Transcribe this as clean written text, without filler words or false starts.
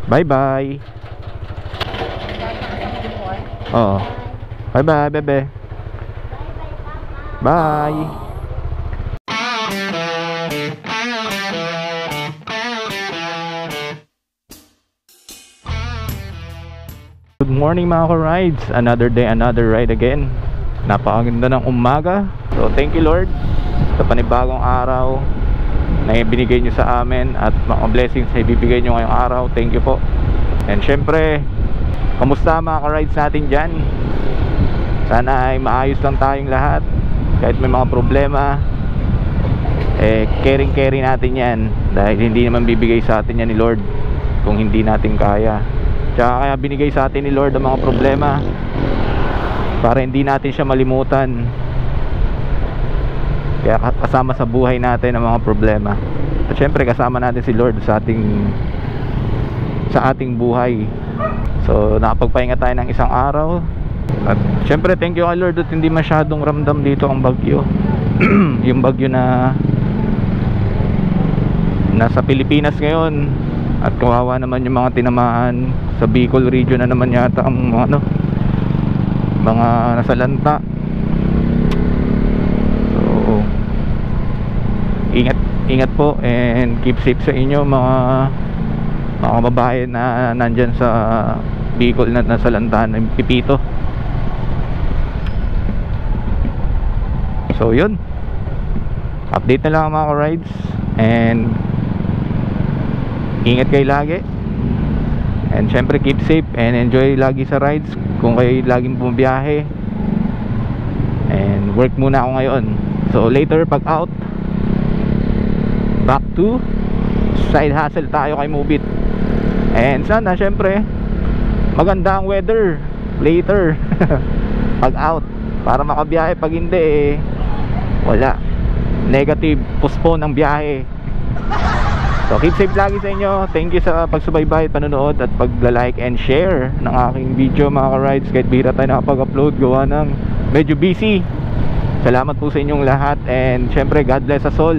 Bye bye. Oo. Bye bye bebe. Bye. Good morning mga ka-rides. Another day, another ride again. Napakaganda ng umaga. So thank you Lord sa panibagong araw na binigay nyo sa amin at mga blessings na ibibigay nyo ngayong araw. Thank you po. And syempre, kamusta mga ka-rides natin dyan? Sana ay maayos lang tayong lahat. Kahit may mga problema, caring natin yan. Dahil hindi naman bibigay sa atin yan ni Lord kung hindi natin kaya. Tsaka kaya binigay sa atin ni Lord ang mga problema para hindi natin siya malimutan. Kaya kasama sa buhay natin ang mga problema. At syempre kasama natin si Lord sa ating buhay. So nakapagpahinga tayo ng isang araw. At syempre thank you kay Lord at hindi masyadong ramdam dito ang bagyo. Yung bagyo na nasa Pilipinas ngayon. At kawawa naman yung mga tinamaan sa Bicol region na naman yata ang mga nasalanta. So ingat po and keep safe sa inyo mga kababayan na nandyan sa Bicol na nasalanta ng Pipito. So yun, update na lang mga ka-rides and ingat kayo lagi. And syempre keep safe and enjoy lagi sa rides kung kayo laging bumibiyahe. And work muna ako ngayon. So later pag out, back to side hustle tayo kay Mubit. And sana syempre maganda ang weather later pag out para makabiyahe. Pag hindi wala, negative, postpone ang biyahe. So keep safe lagi sa inyo. Thank you sa pagsubaybay, panonood at pagla-like and share ng aking video mga ka-rides. Kahit bihira tayo nakapag-upload gawa ng medyo busy. Salamat po sa inyong lahat. And syempre God bless us all.